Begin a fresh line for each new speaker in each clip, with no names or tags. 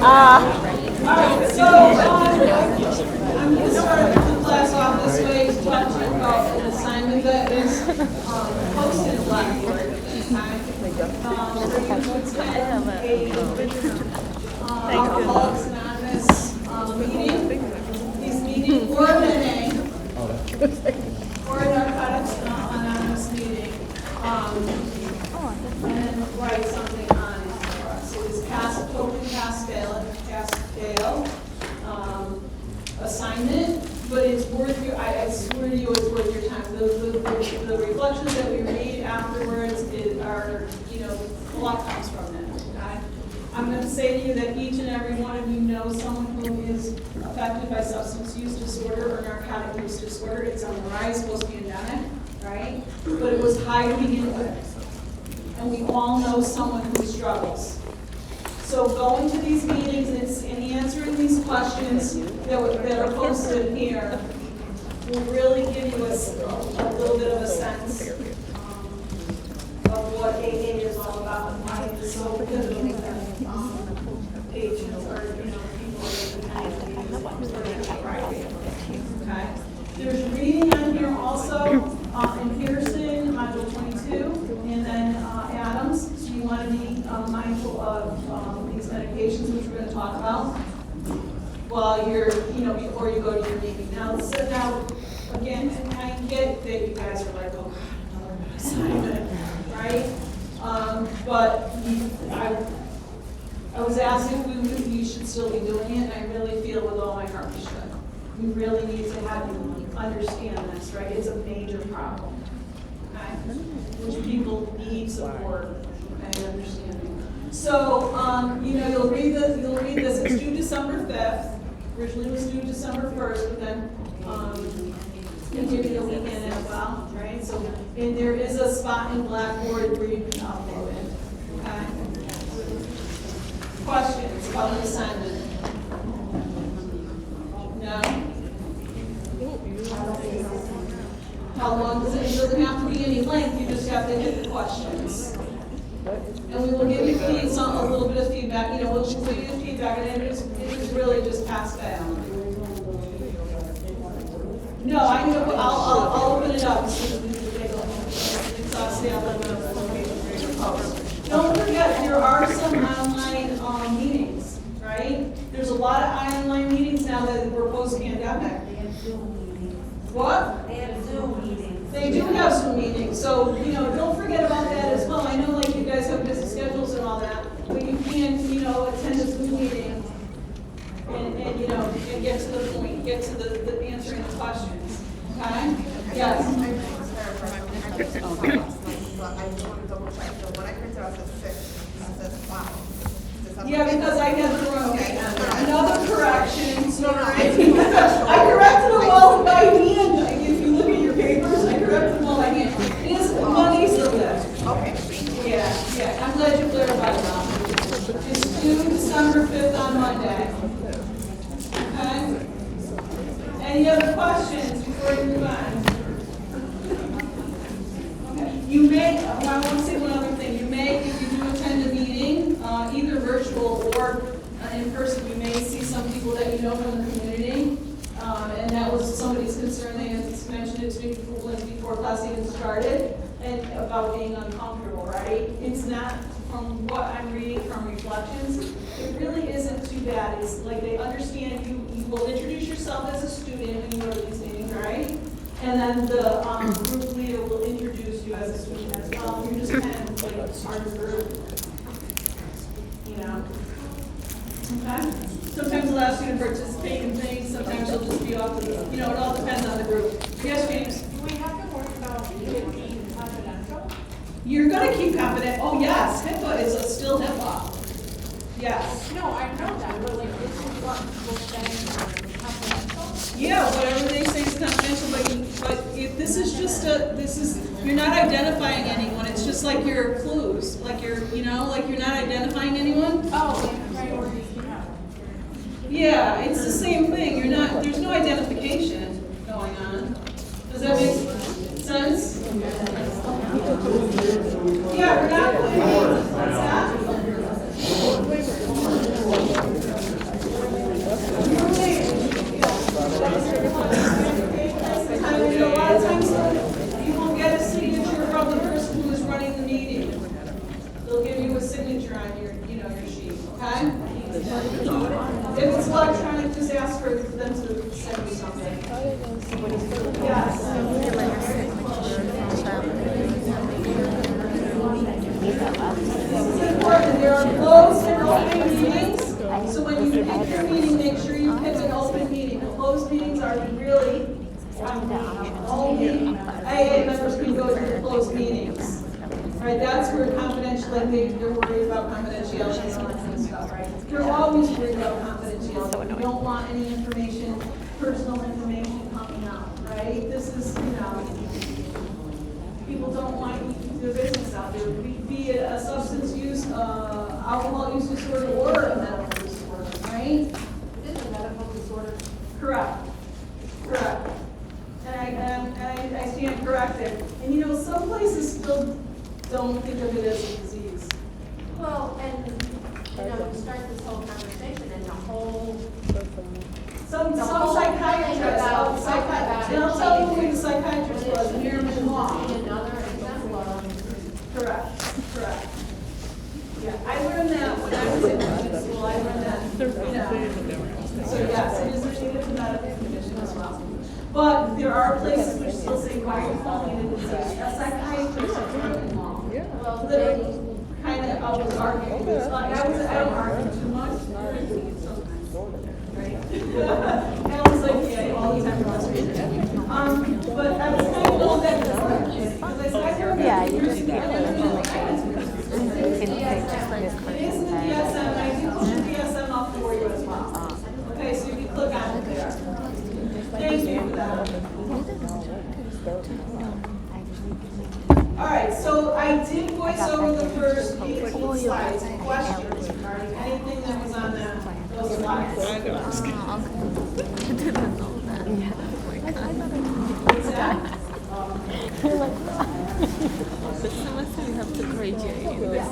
Alright, so I'm going to start the class off this way to talk to you about an assignment that is posted in Blackboard. Alcoholics Anonymous meeting. He's meeting for a minute. For a Narcotics Anonymous meeting. And then write something on it for us. It is totally pass-fail assignment, but it's worth your, I swear to you, it's worth your time. The reflections that we read afterwards are, a lot comes from that. Okay? I'm going to say to you that each and every one of you knows someone who is affected by substance use disorder or narcotic use disorder. It's on the rise post-pandemic, right? But it was high to begin with. And we all know someone who struggles. So going to these meetings and answering these questions that are posted here will really give you a little bit of a sense of what AA is all about and why it's so good that patients or people okay. There's reading on here also in Pearson, module 22, and then Adams. So you want to be mindful of these medications, which we're going to talk about while you're, before you go to your meeting. Now, again, I get that you guys are like, oh, another assignment, right? But I was asked if you should still be doing it, and I really feel with all my heart we should. We really need to have you understand this, right? It's a major problem, okay? Which people need support and understanding. So, you'll read this. It's due December 5th. Originally it was due December 1st, but then they give you the weekend as well, right? So, and there is a spot in Blackboard where you can upload it. Okay? Questions about the assignment? No? How long does it? It doesn't have to be any length. You just have to hit the questions. And we will give you a little bit of feedback. We'll give you feedback, and it is really just pass fail. No, I'll open it up. Don't forget, there are some online meetings, right? There's a lot of online meetings now that we're post-pandemic. What?
They have Zoom meetings.
They do have Zoom meetings, so, don't forget about that as well. I know, you guys have busy schedules and all that, but you can, attend a Zoom meeting and get to the point, get to the answering the questions, okay? Yes?
I just want to double check. So when I printed out the 6, it says 5.
Yeah, because I had the wrong, another correction, sorry. I corrected them all by hand. If you look at your papers, I corrected them all by hand. It is Monday's the list.
Okay.
Yeah, I'm glad you clarified that. It's due December 5th on Monday. Okay? Any other questions before we move on? Okay. You may, I want to say one other thing. You may, if you do attend a meeting, either virtual or in person, you may see some people that you know from the community. And that was somebody's concern. They had mentioned it to me before class even started, and about being uncomfortable, right? It's not, from what I'm reading from reflections, it really isn't too bad. It's like they understand you will introduce yourself as a student when you go to these meetings, right? And then the group leader will introduce you as a student as well. You're just kind of like part of the group, Okay? Sometimes they'll ask you to participate in things, sometimes you'll just be off to the, it all depends on the group. Yes, James?
Do we have to worry about it being confidential?
You're going to keep confident. Oh, yes, HIPAA is still HIPAA. Yes.
No, I know that, but this is what people say confidential.
Yeah, whatever they say is confidential, but if this is just you're not identifying anyone. It's just like your clues, like you're not identifying anyone.
Oh, like priorities,
Yeah, it's the same thing. There's no identification going on. Does that make sense? Yeah, we're not putting what's that? okay? If it's electronic, just ask for them to send you something. Yes. This is important, there are closed and open meetings, so when you pick your meeting, make sure you pick an open meeting. The closed meetings are really, only AA members can go to the closed meetings. Right, that's where confidentiality, they're worried about confidentiality and all that kind of stuff, right? They're always worried about confidentiality. You don't want any information, personal information coming out, right? This is, people don't want their business out there, be it a substance use, alcohol use disorder, or a medical disorder, right?
It is a medical disorder.
Correct. And I stand corrected. And some places still don't think of it as a disease.
Well, and, you start this whole conversation and the whole.
Some
The whole
psychiatrists,
thing about
and I'll tell you who the psychiatrist was, Miriam Long.
Another example of.
Correct. Yeah, I learned that when I was in medical school, I learned that, So yes, it is related to medical condition as well. But there are places which still say, why are you calling it a disease? A psychiatrist is Miriam Long.
Well,
Literally, kind of, I was arguing, I don't argue too much, sometimes. Right? I was like, yeah, all the time. But I was kind of going back to work, because I said, I heard that you're nursing, it is in the DSM, I do push the DSM up for you as well. Okay, so you can click on it there. Thank you for that. All right, so I did voice over the first 18 slides and questions regarding anything that was on those slides. What's that?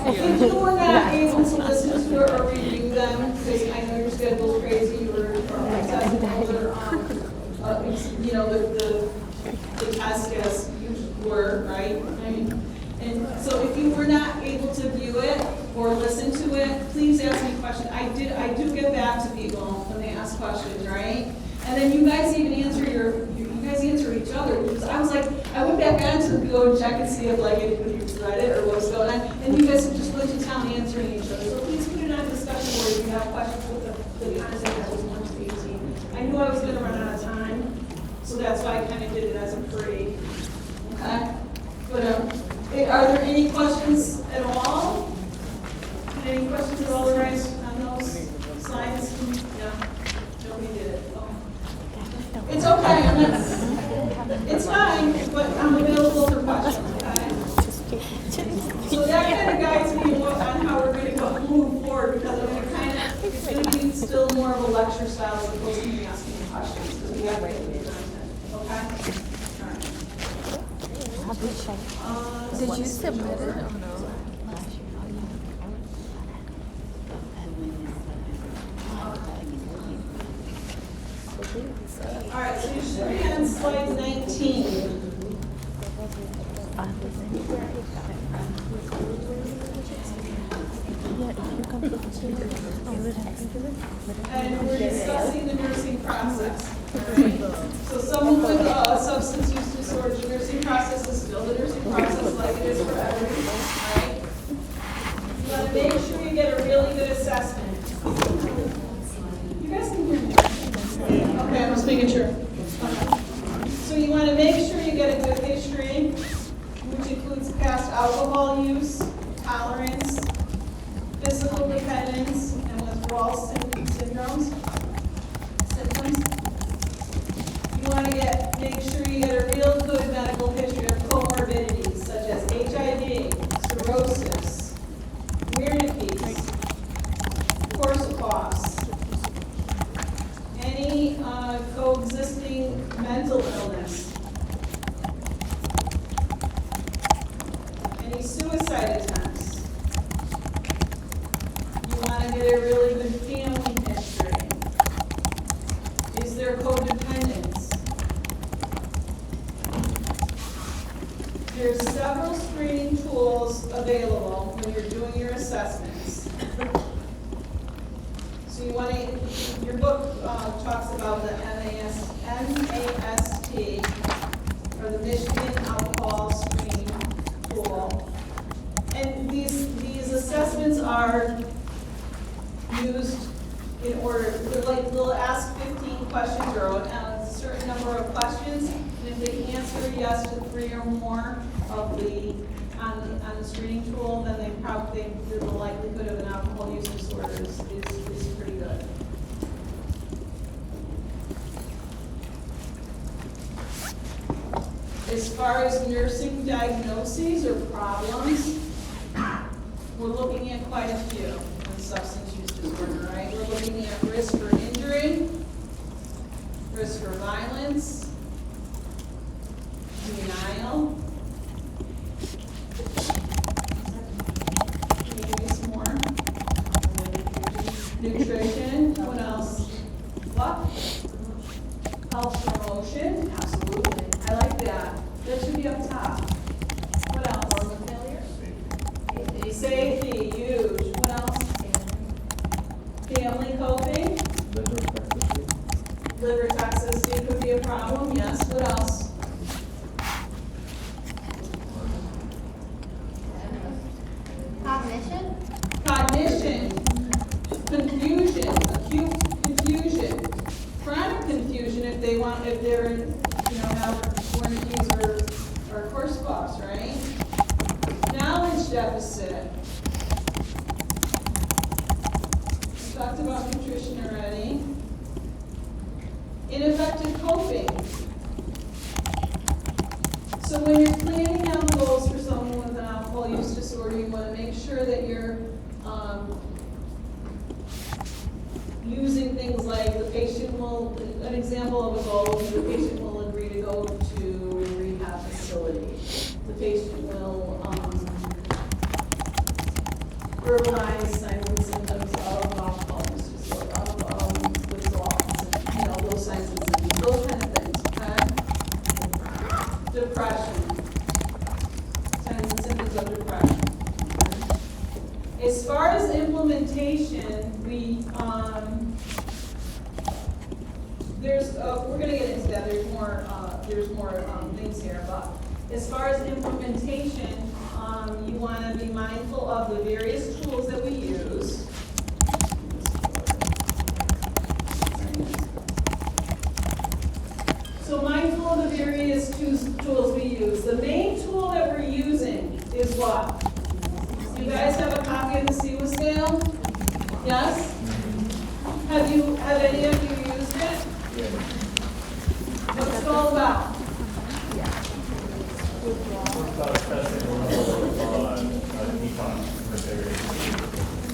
If you were not able to listen to or review them, because I know your schedule's crazy, or accessible, or, the test as you were, right? And so if you were not able to view it or listen to it, please ask me questions. I do get back to people when they ask questions, right? And then you guys even answer answer each other, because I was like, I went back on to go and check and see if anybody read it or what was going on, and you guys just went to town answering each other. So please put it on discussion board if you have questions with the content that was 1 to 18. I knew I was going to run out of time, so that's why I kind of did it as a free. Okay? But are there any questions at all? Any questions at all, guys, on those slides? Yeah. Nobody did it. Oh. It's okay. It's fine, but I'm available for questions. Okay? So that kind of guides me on how we're going to move forward, because I'm going to it's going to be still more of a lecture style as opposed to me asking questions, because we have to get the content. Okay? All right.
Did you submit it or no?
All right, so you should be on slide 19. And we're discussing the nursing process. Right? So someone with a substance use disorder, the nursing process is still the nursing process like it is for everyone, right? You want to make sure you get a really good assessment. You guys can hear me? Okay, I'm just making sure. Okay. So you want to make sure you get a good history, which includes past alcohol use, tolerance, physical dependence, and withdrawal symptoms. You want to make sure you get a real good medical history of comorbidities such as HIV, cirrhosis, Wernicke's, Korsakoff's, any coexisting mental illness, any suicide attempts. You want to get a really good family history. Is there codependence? There's several screening tools available when you're doing your assessments. So you want to, your book talks about the MAST, or the Michigan Alcohol Screening Tool. And these assessments are used in order, they'll ask 15 questions or a certain number of questions. And if they answer yes to 3 or more of on the screening tool, then the likelihood of an alcohol use disorder is pretty good. As far as nursing diagnoses or problems, we're looking at quite a few in substance use disorder, right? We're looking at risk for injury, risk for violence, denial. Maybe some more. Nutrition, what else? What? Health promotion, absolutely. I like that. That should be up top. What else?
Organ failure?
Safety, huge. What else? Family coping. Liver toxicity could be a problem, yes. What else?
Cognition?
Cognition, confusion, acute confusion, chronic confusion if they're in, have Wernicke's or course buffs, right? Knowledge deficit. We talked about nutrition already. Ineffective coping. So when you're planning out goals for someone with an alcohol use disorder, you want to make sure that you're using things like the patient will, an example of a goal would be the patient will agree to go to a rehab facility. The patient will verbalize signs and symptoms of alcohol use disorder, of withdrawal, those signs and symptoms, those kind of things, okay? Depression. Signs and symptoms of depression. As far as implementation, we're going to get into that. There's more things here, but as far as implementation, you want to be mindful of the various tools that we use. So mindful of the various tools we use. The main tool that we're using is what? Do you guys have a copy of the CEWA scale? Yes? Have any of you used it? What's it all about?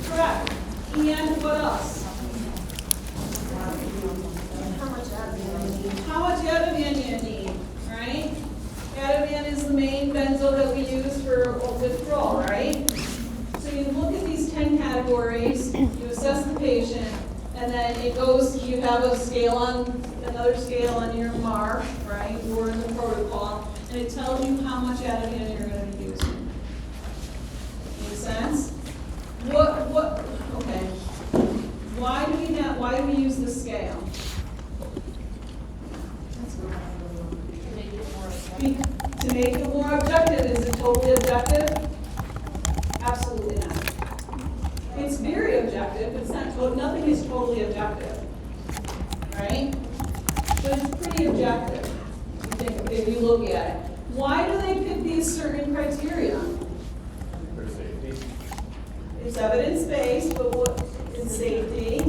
Correct. And what else? How much Ativan you need, right? Ativan is the main benzo that we use for withdrawal, right? So you look at these 10 categories, you assess the patient, and then it goes, you have a scale another scale on your MAR, right, or in the protocol, and it tells you how much Ativan you're going to be using. Make sense? Okay. Why do we use the scale? To make it more objective. Is it totally objective? Absolutely not. It's very objective. It's not. Nothing is totally objective, right? But it's pretty objective. If you look at it, why do they pick these certain criteria?
For safety.
It's evidence-based, but what is safety?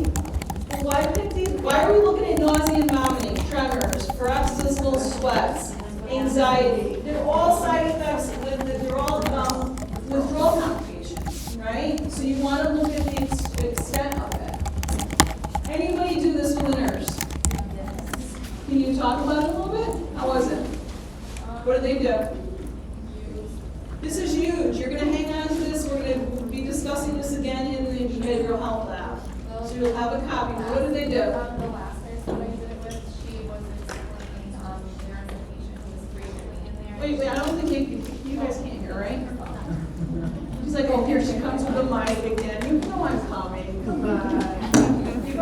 Well, why pick these? Why are we looking at nausea and vomiting, tremors, paroxysmal sweats, anxiety? They're all side effects. They're all withdrawal complications, right? So you want to look at the extent of it. Anybody do this with a nurse? Can you talk about it a little bit? How was it? What did they do? This is huge. You're going to hang on to this. We're going to be discussing this again in the behavioral health lab. So you'll have a copy. What did they do?
The last nurse that I did it with, she wasn't explaining, there was a patient who was frequently in there.
Wait, I don't think you guys can't hear, right? She's like, oh, here she comes with a mic again. You know I'm coming. Come on. You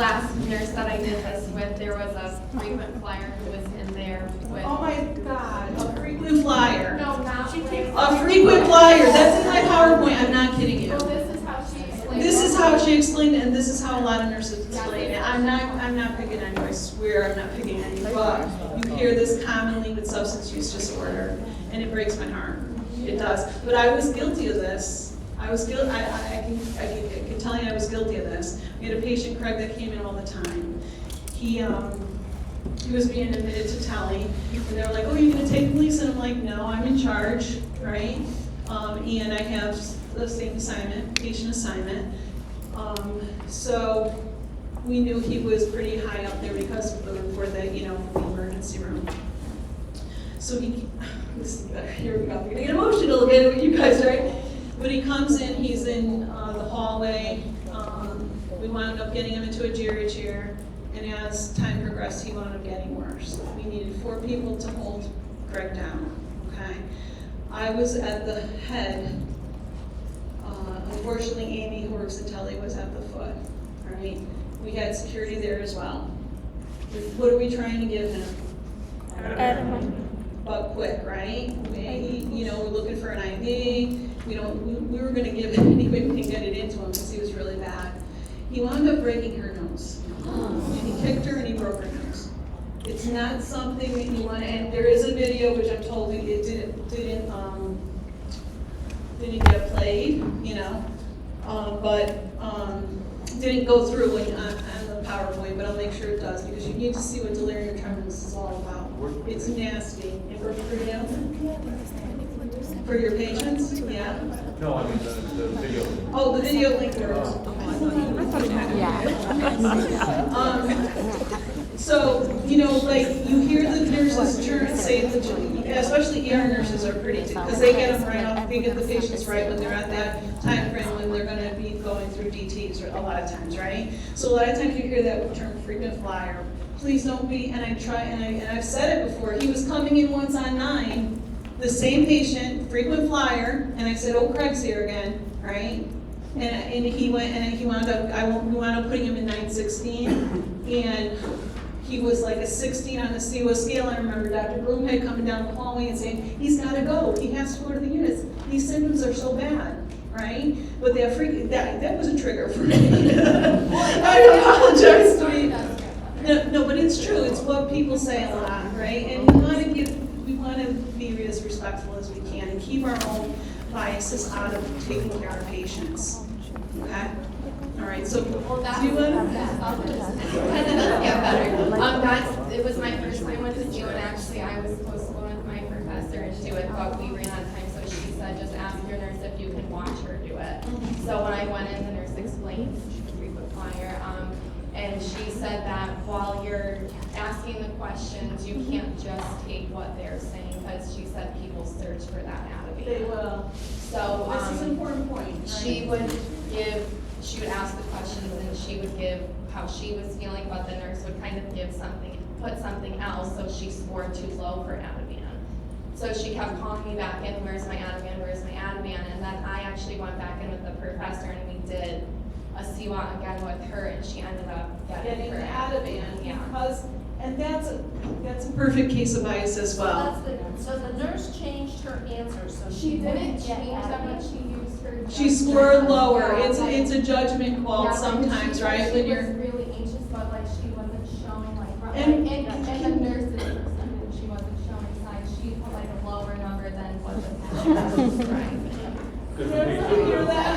last nurse that I did this with, there was a frequent flyer who was in there with.
Oh my God, a frequent flyer.
No, not with.
A frequent flyer, that's in my PowerPoint, I'm not kidding you.
Well, this is how she explained it.
This is how she explained it, and this is how a lot of nurses explain it. I'm not picking on you, I swear I'm not picking on you, but you hear this commonly with substance use disorder, and it breaks my heart. It does. But I was guilty of this. I can tell you I was guilty of this. We had a patient, Craig, that came in all the time. He was being admitted to tele, and they were like, oh, you're gonna take police? And I'm like, no, I'm in charge, right? And I have the same assignment, patient assignment. So we knew he was pretty high up there because of the report that, you know, from the emergency room. So here we go, we're gonna get emotional a bit with you guys, right? When he comes in, he's in the hallway. We wound up getting him into a Jerry chair, and as time progressed, he wound up getting worse. We needed 4 people to hold Greg down, okay? I was at the head. Unfortunately, Amy, who works at Tele, was at the foot, right? We had security there as well. What are we trying to give him? But quick, right? We're looking for an IV. We were gonna give it any way we can get it into him because he was really bad. He wound up breaking her nose. And he kicked her and he broke her nose. It's not something that you want, and there is a video which I'm told it didn't get played, but didn't go through on the PowerPoint, but I'll make sure it does because you need to see what delirium tremens is all about. It's nasty. It worked for you? For your patients? Yeah.
No, I mean the video.
Oh, the video link works. So, you hear the nurses say, especially ER nurses are pretty, because they get them right off, they get the patients right when they're at that time frame when they're gonna be going through DTs a lot of times, right? So a lot of times you hear that term frequent flyer. Please don't be, and I've said it before, he was coming in once on 9, the same patient, frequent flyer, and I said, oh, Craig's here again, right? And he wound up putting him in 916, and he was like a 16 on the COS scale. I remember Dr. Broomhead coming down the hallway and saying, he's gotta go, he has to go to the units. These symptoms are so bad, right? But that was a trigger for me. I apologize to me. No, but it's true, it's what people say a lot, right? And we wanna be as respectful as we can and keep our own biases out of taking care of patients, okay? All right, so do you want to?
It was my first time with the DO, and actually I was supposed to go with my professor and do it, but we ran out of time, so she said, just ask your nurse if you can watch her do it. So when I went in, the nurse explained the frequent flyer, and she said that while you're asking the questions, you can't just take what they're saying, because she said people search for that Ativan.
They will.
So,
This is an important point. Right?
she would ask the questions and she would give how she was feeling, but the nurse would kind of put something else, so she scored too low for Ativan. So she kept calling me back in, where's my Ativan, where's my Ativan? And then I actually went back in with the professor and we did a CWAT again with her, and she ended up getting her
the Ativan.
Yeah.
And that's a perfect case of bias as well.
So the nurse changed her answer, so
She didn't
get
change that, but
Ativan.
she used her.
She scored lower.
Yeah,
It's a judgment call sometimes, right? When
She
you're.
was really anxious, but she wasn't showing
And-
and the nurses percentage, she wasn't showing signs. She put a lower number than what the patient was describing.
Did you hear that?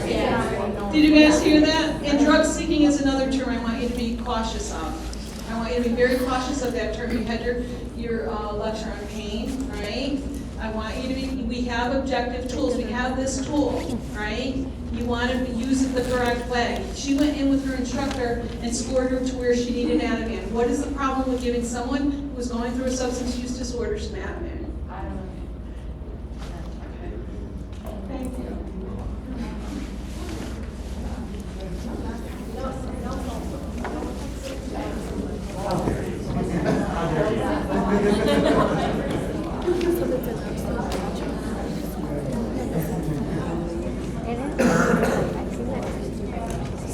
Yeah.
Did you guys hear that? And drug seeking is another term I want you to be cautious of. I want you to be very cautious of that term. You had your lecture on pain, right? I want you to we have objective tools. We have this tool, right? You want to use it the correct way. She went in with her instructor and scored her to where she needed Ativan. What is the problem with giving someone who is going through a substance use disorder some Ativan?
I don't know.
Thank you.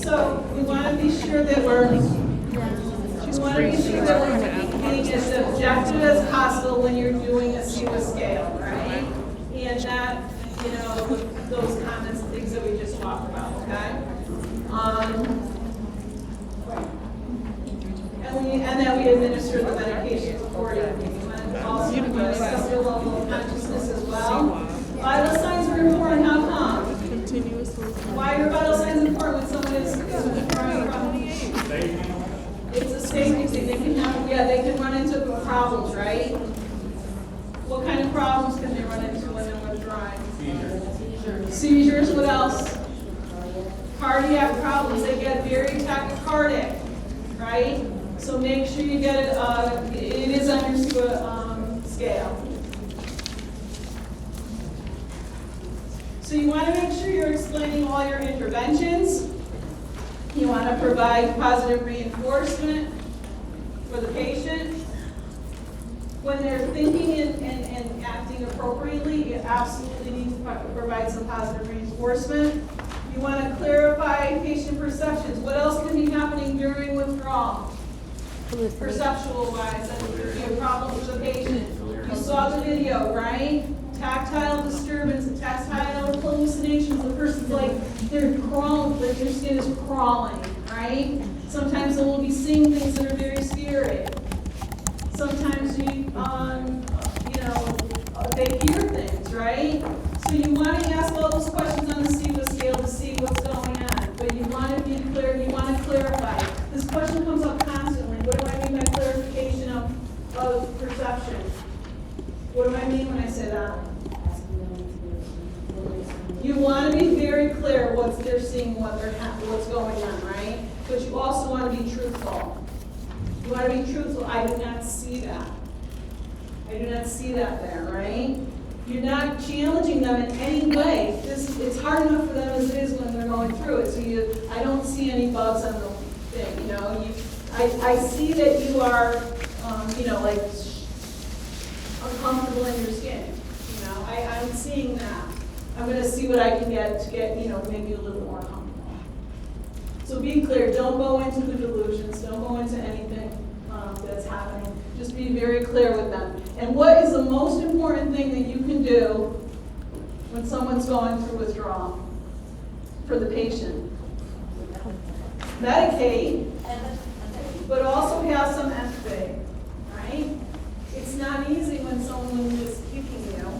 So we want to be sure that we're being as objective as possible when you're doing a SEWA scale, right? And not, those comments and things that we just talked about, okay? And that we administer the medications accordingly. And also assess your level of consciousness as well. Vital signs are important. How come? Why are vital signs important when someone is withdrawing from? It's a safety thing. They can have, they can run into problems, right? What kind of problems can they run into when they're withdrawing? Seizures. What else? Cardiac problems. They get very tachycardic, right? So make sure you get it. It is on your SEWA scale. So you want to make sure you're explaining all your interventions. You want to provide positive reinforcement for the patient. When they're thinking and acting appropriately, you absolutely need to provide some positive reinforcement. You want to clarify patient perceptions. What else can be happening during withdrawal? Perceptual-wise, that would be a problem for the patient. You saw the video, right? Tactile disturbance, tactile hallucinations. The person's like, they're crawling, like their skin is crawling, right? Sometimes they will be seeing things that are very scary. Sometimes they hear things, right? So you want to ask all those questions on the SEWA scale to see what's going on. But you want to be clear, you want to clarify. This question comes up constantly. What do I mean by clarification of perception? What do I mean when I say that? You want to be very clear what they're seeing, what's going on, right? But you also want to be truthful. You want to be truthful. I do not see that. I do not see that there, right? You're not challenging them in any way. It's hard enough for them as it is when they're going through it. So I don't see any bugs on the thing. I see that you are, like uncomfortable in your skin. I'm seeing that. I'm going to see what I can get to get, maybe a little more comfortable. So be clear. Don't go into the delusions. Don't go into anything that's happening. Just be very clear with them. And what is the most important thing that you can do when someone's going through withdrawal for the patient? Medicate, but also have some empathy, right? It's not easy when someone is kicking you.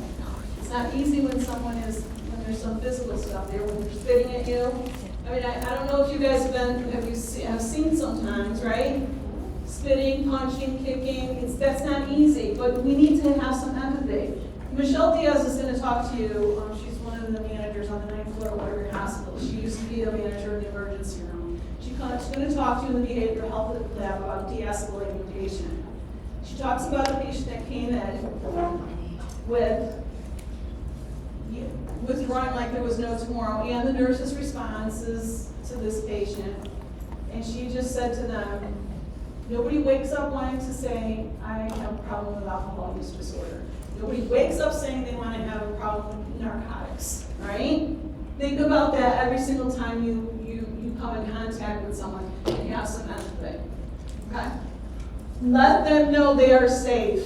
It's not easy when there's some physical stuff there, when they're spitting at you. I don't know if you guys have seen sometimes, right? Spitting, punching, kicking, that's not easy, but we need to have some empathy. Michelle Diaz is going to talk to you. She's one of the managers on the 9th floor of Waterbury Hospital. She used to be a manager of the emergency room. She's going to talk to you in the behavioral health lab about de-escalating the patient. She talks about a patient that came in with withdrawing like there was no tomorrow, and the nurse's responses to this patient. And she just said to them, nobody wakes up wanting to say, I have a problem with alcohol use disorder. Nobody wakes up saying they want to have a problem with narcotics, right? Think about that every single time you come in contact with someone and you have some empathy, okay? Let them know they are safe.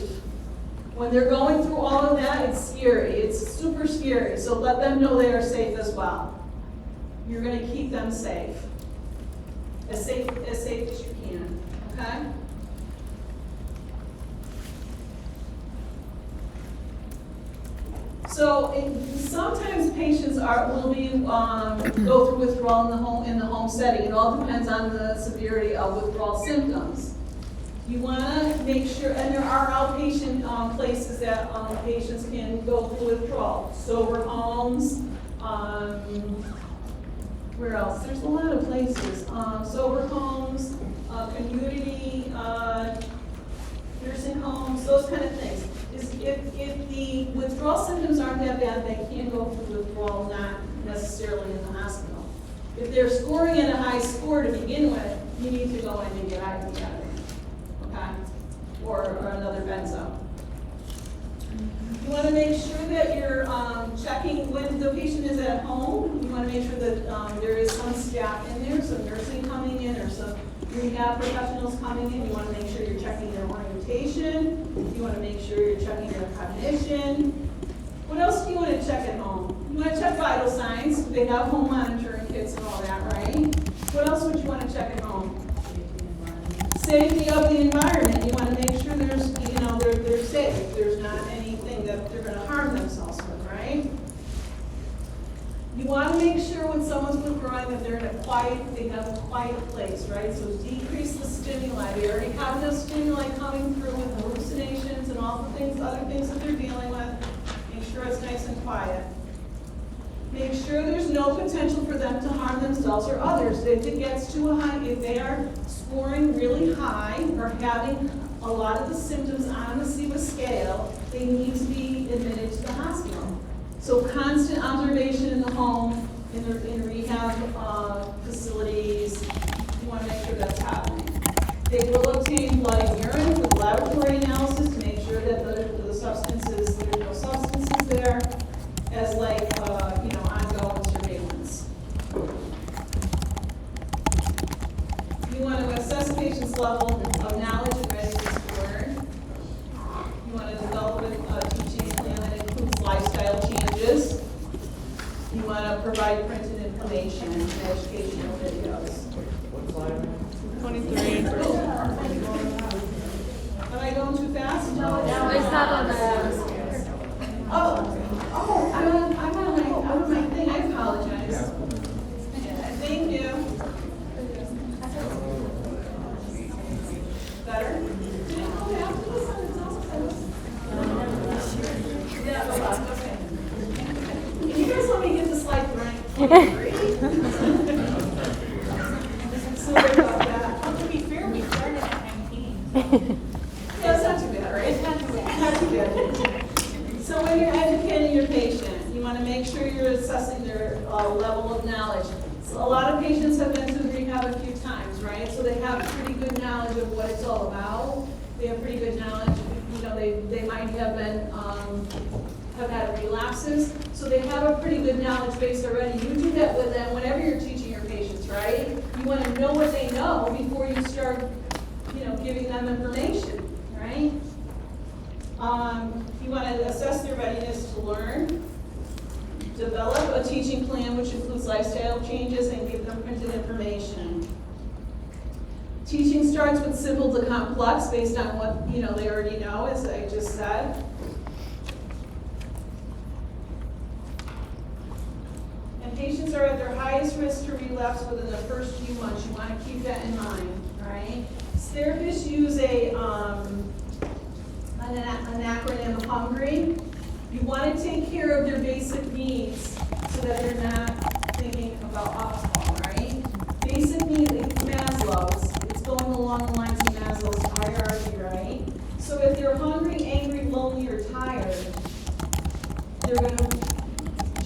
When they're going through all of that, it's scary. It's super scary. So let them know they are safe as well. You're going to keep them safe as you can. Okay? So sometimes patients will go through withdrawal in the home setting. It all depends on the severity of withdrawal symptoms. You want to make sure, and there are outpatient places that patients can go through withdrawal. Sober homes. Where else? There's a lot of places. Sober homes, community nursing homes, those kind of things. If the withdrawal symptoms aren't that bad, they can go through withdrawal, not necessarily in the hospital. If they're scoring at a high score to begin with, you need to go in and get IV out of it, okay? Or another benzo. You want to make sure that you're checking when the patient is at home. You want to make sure that there is some staff in there, so nursing coming in or some rehab professionals coming in, you wanna make sure you're checking their orientation, you wanna make sure you're checking their cognition. What else do you wanna check at home? You wanna check vital signs, they have home monitoring kits and all that, right? What else would you wanna check at home? Safety of the environment, you wanna make sure there's, you know, they're safe, there's not anything that they're gonna harm themselves with, right? You wanna make sure when someone's withdrawing that they're in a quiet, they have a quiet place, right? So decrease the stimuli, they already have enough stimuli coming through with hallucinations and all the things, other things that they're dealing with. Make sure it's nice and quiet. Make sure there's no potential for them to harm themselves or others. If it gets too high, if they are scoring really high or having a lot of the symptoms on the CEWA scale, they need to be admitted to the hospital. So constant observation in the home, in rehab facilities, you want to make sure that's happening. They will obtain blood and urine for laboratory analysis to make sure that the substances, there's no substances there, as like, ongoing surveillance. You want to assess a patient's level of knowledge and readiness to learn. You want to develop a teaching plan that includes lifestyle changes. You want to provide printed information and educational videos.
What slide?
23.
Am I going too fast?
It's not on the.
I'm on my thing, I apologize. Thank you. Better? Yeah, go back, okay. Can you guys let me get this slide right? Sorry about that.
To be fair, we started at 19.
Yeah, it's not too bad, right? It's not too bad. Not too bad. So when you're educating your patient, you want to make sure you're assessing their level of knowledge. So a lot of patients have been to rehab a few times, right? So they have pretty good knowledge of what it's all about. They have pretty good knowledge. You know, they might have been have had relapses, so they have a pretty good knowledge base already. You do that with them whenever you're teaching your patients, right? You want to know what they know before you start, giving them information, right? You want to assess their readiness to learn, develop a teaching plan which includes lifestyle changes, and give them printed information. Teaching starts with simple to complex based on what they already know, as I just said. And patients are at their highest risk to relapse within the first few months. You want to keep that in mind, right? Therapists use an acronym, HUNGRY. You want to take care of their basic needs so that they're not thinking about alcohol, right? Basic needs, Maslow's, it's going along the lines of Maslow's hierarchy, right? So if they're hungry, angry, lonely, or tired,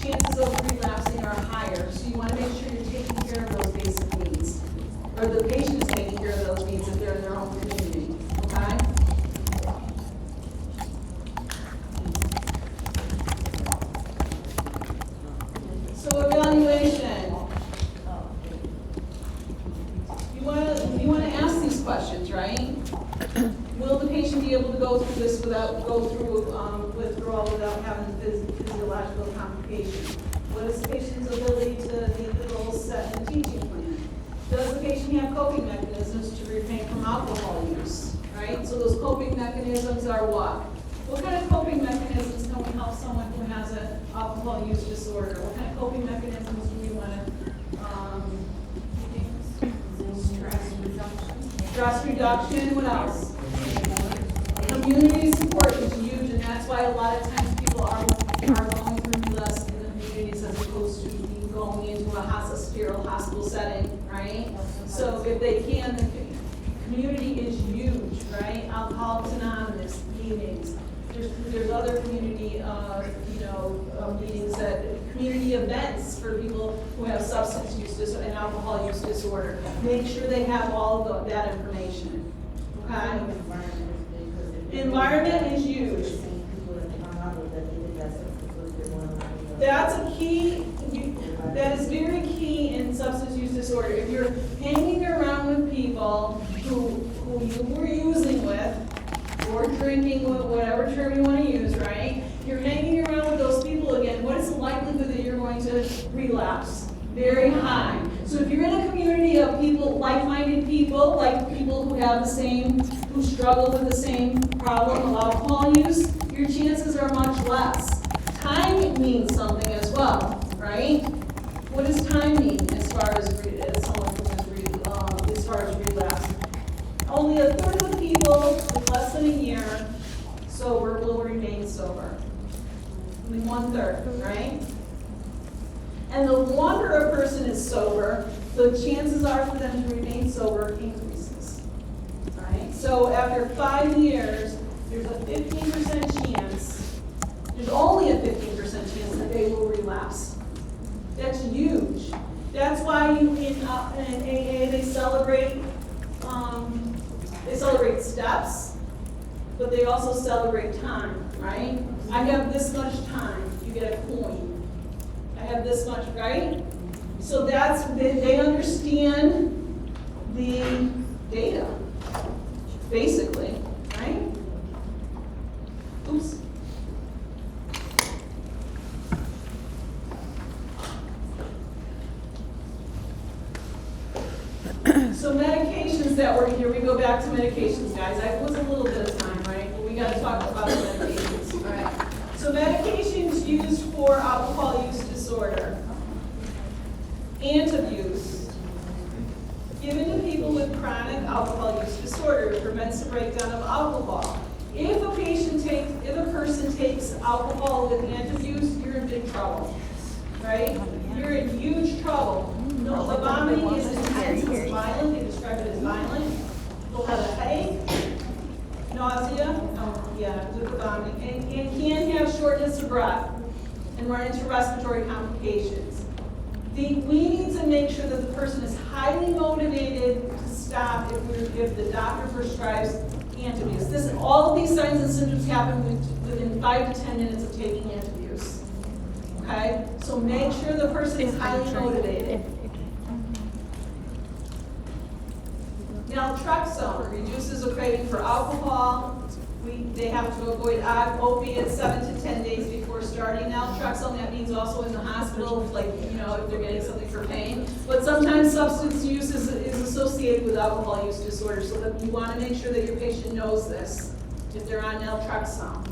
chances of relapsing are higher. So you want to make sure you're taking care of those basic needs. Or the patient is taking care of those needs if they're in their own community, okay? So evaluation. You want to ask these questions, right? Will the patient be able to go through this withdrawal without having physiological complications? What is the patient's ability to meet the goals set in the teaching plan? Does the patient have coping mechanisms to refrain from alcohol use, right? So those coping mechanisms are what? What kind of coping mechanisms can we help someone who has an alcohol use disorder? What kind of coping mechanisms do we want to, stress reduction, what else? Community support is huge, and that's why a lot of times people are going through this in the communities as opposed to going into a sterile hospital setting, right? So if they can, the community is huge, right? Alcoholics Anonymous meetings. There's other community, meetings community events for people who have substance use disorder and alcohol use disorder. Make sure they have all of that information, okay? Environment is huge. That's a key, that is very key in substance use disorder. If you're hanging around with people who you were using with, or drinking with, whatever term you want to use, right? You're hanging around with those people again, what is the likelihood that you're going to relapse? Very high. So if you're in a community of people, like-minded people, like people who have the same, who struggle with the same problem of alcohol use, your chances are much less. Time means something as well, right? What does time mean as far as someone who is as far as relapse? Only a third of the people with less than a year sober will remain sober. Only 1/3, right? And the longer a person is sober, the chances are for them to remain sober increases. Right? So after 5 years, there's a 15% chance, there's only a 15% chance that they will relapse. That's huge. That's why in AA they celebrate steps, but they also celebrate time, right? I have this much time, you get a coin. I have this much, right? So that's, they understand the data, basically, right? Oops. So medications that were, here we go back to medications, guys. I was a little bit of time, right? But we gotta talk about the medications, all right? So medications used for alcohol use disorder and abuse, given to people with chronic alcohol use disorder, prevents the breakdown of alcohol. If a person takes alcohol with antabuse, you're in big trouble, right? You're in huge trouble. No, the vomiting is intense, it's violent, they describe it as violent. They'll have a headache, nausea, with the vomiting, and can have shortness of breath and run into respiratory complications. We need to make sure that the person is highly motivated to stop if the doctor prescribes antabuse. All of these signs and symptoms happen within 5 to 10 minutes of taking antabuse. Okay? So make sure the person is highly motivated. Naltrexone reduces a craving for alcohol. They have to avoid opiates 7 to 10 days before starting naltrexone. That means also in the hospital, if they're getting something for pain. But sometimes substance use is associated with alcohol use disorder, so that you want to make sure that your patient knows this if they're on naltrexone.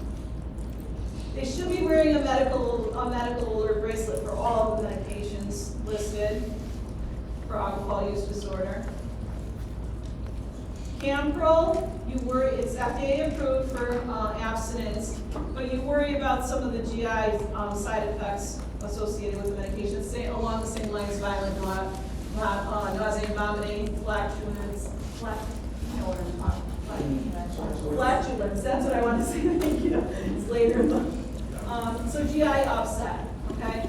They should be wearing a medical alert bracelet for all of the medications listed for alcohol use disorder. Camprol, it's FDA approved for abstinence, but you worry about some of the GI side effects associated with the medication, along the same lines, violent nausea and vomiting, flatulence, that's what I want to say, thank you, it's later. So GI upset, okay?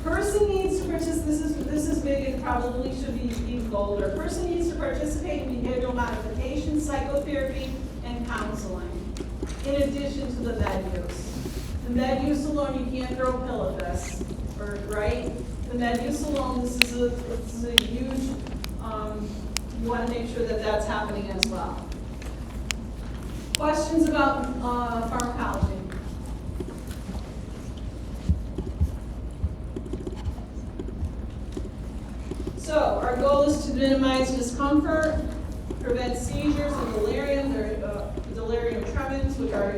Person needs to participate, this is big and probably should be bolder. Person needs to participate in behavioral modification, psychotherapy, and counseling, in addition to the med use. The med use alone, you can't throw a pill at this, right? The med use alone, this is a huge, you want to make sure that that's happening as well. Questions about pharmacology? So our goal is to minimize discomfort, prevent seizures and delirium. Delirium tremens, which are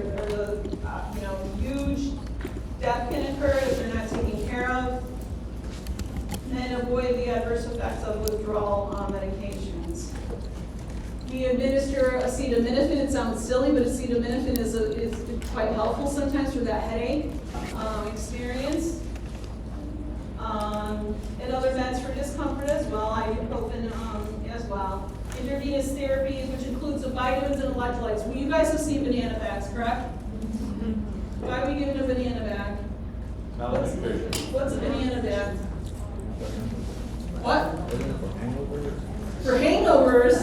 huge. Death can occur if they're not taken care of, and avoid the adverse effects of withdrawal medications. We administer acetaminophen. It sounds silly, but acetaminophen is quite helpful sometimes for that headache experience. And other meds for discomfort as well, ibuprofen as well. Intravenous therapy, which includes the vitamins and electrolytes. Well, you guys have seen banana bags, correct? Why are we giving a banana bag? What's a banana bag? What? For hangovers.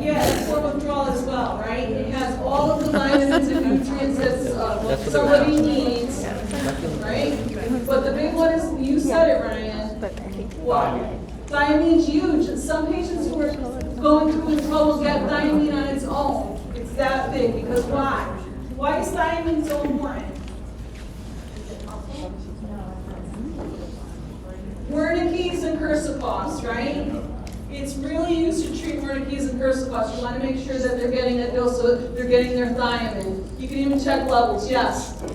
It's for withdrawal as well, right? It has all of the vitamins and nutrients that somebody needs, right? But the big one is, you said it, Ryan, Well, thiamine's huge. Some patients who are going through withdrawal will get thiamine on its own. It's that big, because why? Why is thiamine so important? Wernicke's and Korsakoff's, right? It's really used to treat Wernicke's and Korsakoff's. You want to make sure that they're getting a dose, so they're getting their thiamine. You can even check levels, yes.
We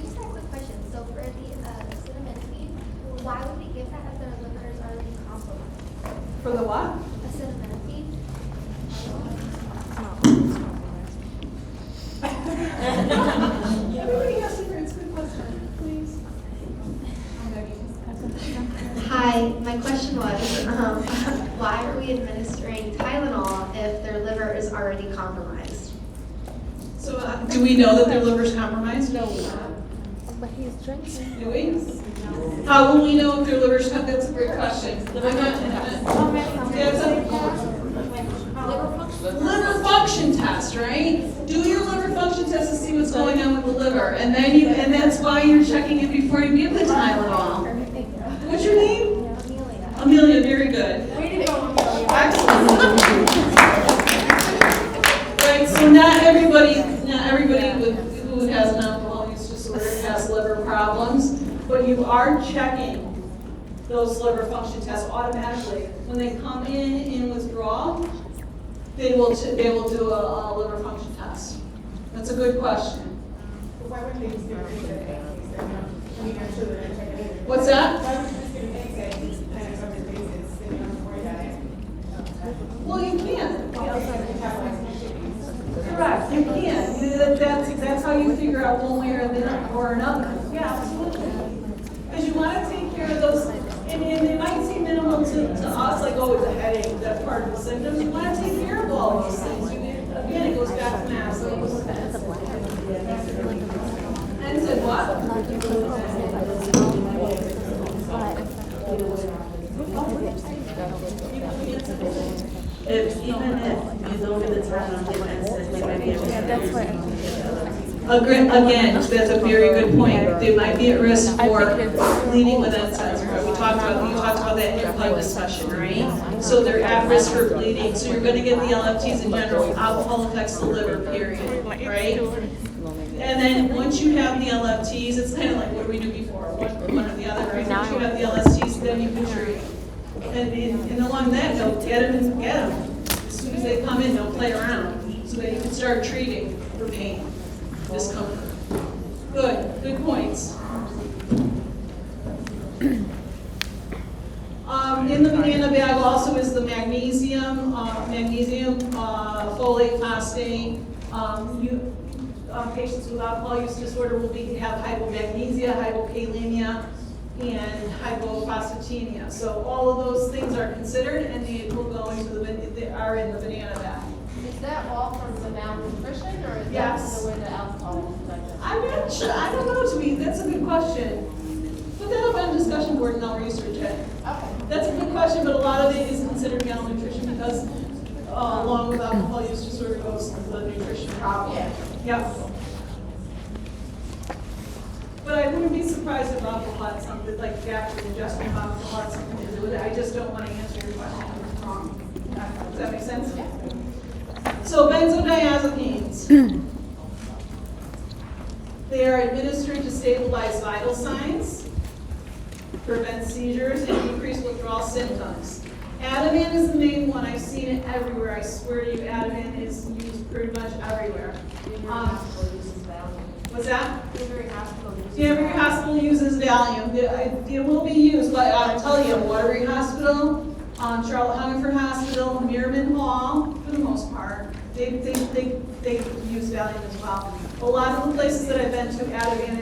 just have a quick question. So for the acetaminophen, why would we give that if their liver is already compromised?
For the what?
Acetaminophen?
Everybody has to hear, it's a good question, please.
Hi, my question was, why are we administering Tylenol if their liver is already compromised?
So, do we know that their liver's compromised? No.
But he's drinking.
Do we? How will we know if their liver's compromised? That's a great question. Liver function test, right? Do your liver function test to see what's going on with the liver, and then that's why you're checking it before you give the Tylenol. What's your name? Amelia, very good.
Way to go, Amelia.
Right, so not everybody who has an alcohol use disorder has liver problems, but you are checking those liver function tests automatically. When they come in withdrawal, they will do a liver function test. That's a good question.
Why would they just give an exit? I mean, I'm sure they're gonna check it later.
What's that?
Why would you just give an exit and it's on the basis, then you don't have to worry about it?
Well, you can.
Well, it's like metabolized kidneys.
Correct, you can. That's how you figure out one way or another. Yeah, absolutely. Because you want to take care of those, and it might seem minimal to us, like, oh, it's a headache, that's part of the symptoms. You want to take care of all those things. Again, it goes back to mass. And said what?
Even if you don't get the time on the instance, they might be able to.
That's what.
Again, that's a very good point. They might be at risk for bleeding with NSAIDs. You talked about that in your blood discussion, right? So they're at risk for bleeding. So you're going to get the LFTs in general. Alcohol affects the liver, period, right? And then once you have the LFTs, it's kind of like what do we do before? One or the other, right? Once you have the LFTs, then you can treat. And along that note, get them. As soon as they come in, don't play around, so that you can start treating for pain, discomfort. Good points. In the banana bag also is the magnesium, folate, phosphate. Patients with alcohol use disorder will have hypomagnesia, hypokalemia, and hypophosphatemia. So all of those things are considered, and they will go into they are in the banana bag.
Is that all from the malnutrition, or is
Yes.
that the way the alcohol is digested?
I'm not sure. I don't know, that's a good question. Put that up on a discussion board and I'll research it.
Okay.
That's a good question, but a lot of it is considered malnutrition because along with alcohol use disorder goes the nutrition problem.
Yeah.
Yep. But I wouldn't be surprised if alcohol had something, like the actual ingestion of alcohol had something to do with it. I just don't want to answer your question if it's wrong. Does that make sense?
Yeah.
So benzodiazepines. They are administered to stabilize vital signs, prevent seizures, and decrease withdrawal symptoms. Ativan is the main one. I've seen it everywhere. I swear to you, Ativan is used pretty much everywhere. What's that?
Every hospital uses
Every hospital uses Valium. It will be used, but I'll tell you, Waterbury Hospital, Charlotte Hungerford Hospital, Merriman Hall, for the most part, they use Valium as well. A lot of the places that I've been to, Ativan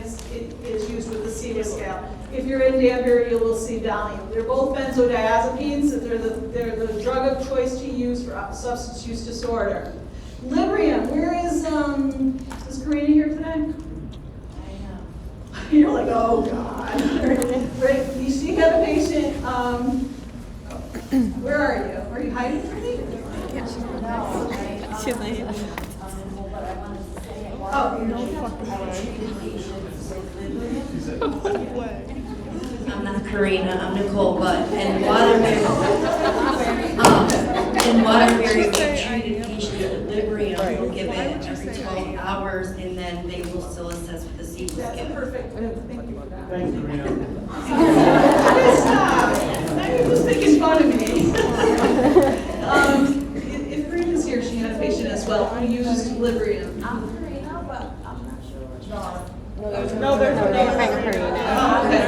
is used with the CETA scale. If you're in Danbury, you will see Valium. They're both benzodiazepines. They're the drug of choice to use for substance use disorder. Librium, where is Karina here today? You're like, oh God. Right? She had a patient, where are you? Are you hiding from me?
She's like,
Oh,
I'm not Karina, I'm Nicole, but in Waterbury, we treated patients with Librium, we'll give it every 12 hours, and then they will still assess with the CBUS
That's
scale.
perfect, thank you for that.
Thanks, Karina.
Stop. Now you're just making fun of me. If Karina's here, she had a patient as well who used Librium.
I'm Karina, but I'm not sure which one.
No, there's Oh, okay.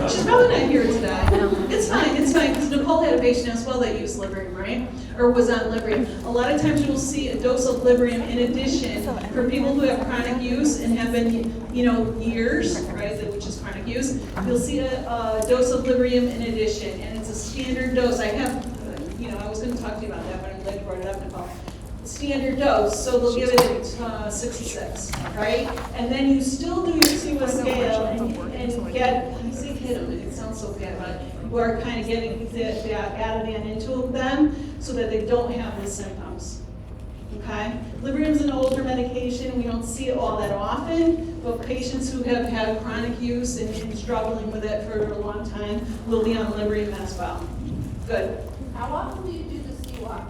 She's probably not here today. It's fine, because Nicole had a patient as well that used Librium, right? Or was on Librium. A lot of times you will see a dose of Librium in addition for people who have chronic use and have been, years, right, which is chronic use. You'll see a dose of Librium in addition, and it's a standard dose. I have, I was going to talk to you about that, but I'm glad you brought it up, Nicole. Standard dose, so they'll give it at 66, right? And then you still do your CWA scale and get, I say hit them, it sounds so bad, but you are kind of getting the Ativan into them so that they don't have the symptoms, okay? Librium's an older medication, we don't see it all that often, but patients who have had chronic use and struggling with it for a long time will be on Librium as well. Good.
How often do you do the CWAP?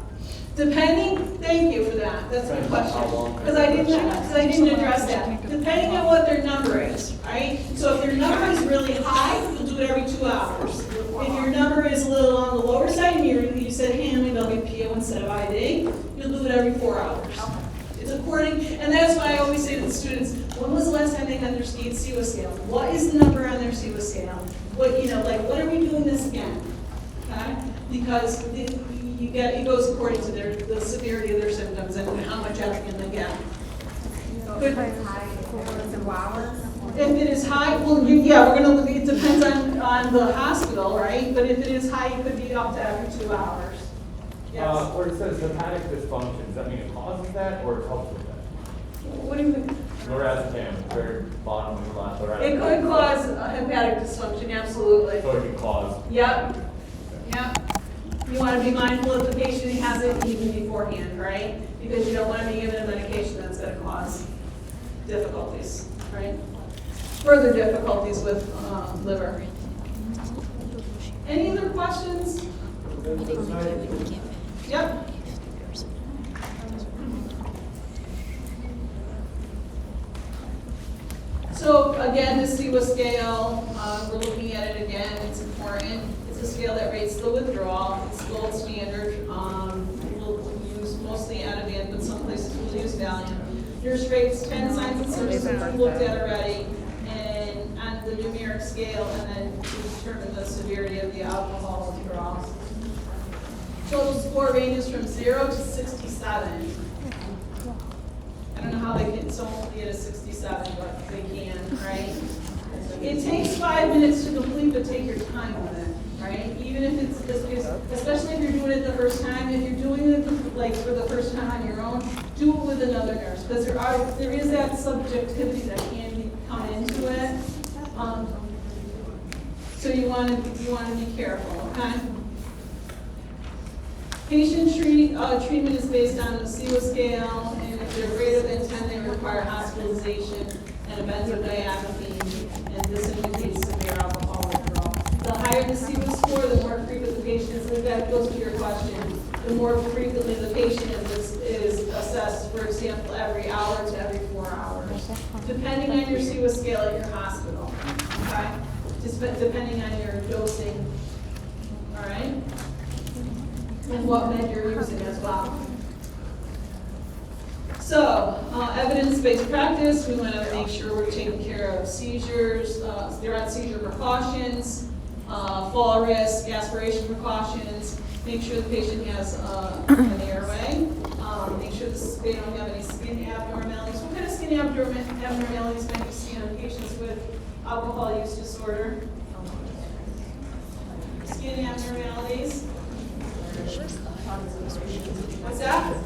Depending, thank you for that, that's a good question, because I didn't address that. Depending on what their number is, right? So if your number is really high, you'll do it every 2 hours. If your number is a little on the lower side, and you said handling WPO instead of ID, you'll do it every 4 hours. It's according, and that's why I always say to the students, when was the last time they got their CWA scale? What is the number on their CWA scale? What, what are we doing this again? Okay? Because it goes according to the severity of their symptoms and how much Ativan they get. Good. If it is high, well, we're gonna look. It depends on the hospital, right? But if it is high, it could be up to every 2 hours. Yes.
Where it says hepatic dysfunction, does that mean it causes that or it helps with that?
What do you mean?
Lorazepam, very bottom of the last lorazepam.
It could cause hepatic dysfunction, absolutely.
So it can cause.
Yep. Yep. You want to be mindful if the patient has it even beforehand, right? Because you don't want to be given a medication that's going to cause difficulties, right? Further difficulties with liver. Any other questions? Yep. So again, the CWA scale, we're looking at it again, it's important. It's a scale that rates the withdrawal, it's gold standard. We'll use mostly Ativan, but some places will use Valium. Nurse rates 10 signs and symptoms we looked at already, and on the numeric scale, and then to determine the severity of the alcohol withdrawal. Total score ranges from 0 to 67. I don't know how they can, someone will get a 67, but they can, right? It takes 5 minutes to complete, but take your time with it, right? Even if it's, especially if you're doing it the first time, if you're doing it for the first time on your own, do it with another nurse, because there is that subjectivity that can come into it. So you want to be careful, okay? Patient treatment is based on the CWA scale, and if they're greater than 10, they require hospitalization and a benzodiazepine, and this indicates severe alcohol withdrawal. The higher the CWA score, the more frequent the patient is, and that goes to your question, the more frequently the patient is assessed, for example, every hour to every 4 hours, depending on your CWA scale at your hospital, okay? Just depending on your dosing, all right? And what med you're using as well. So, evidence-based practice, we want to make sure we're taking care of seizures, direct seizure precautions, fall risk, aspiration precautions, make sure the patient has an airway, make sure they don't have any skin abnormalities. What kind of skin abnormalities might you see on patients with alcohol use disorder? Skin abnormalities. What's that?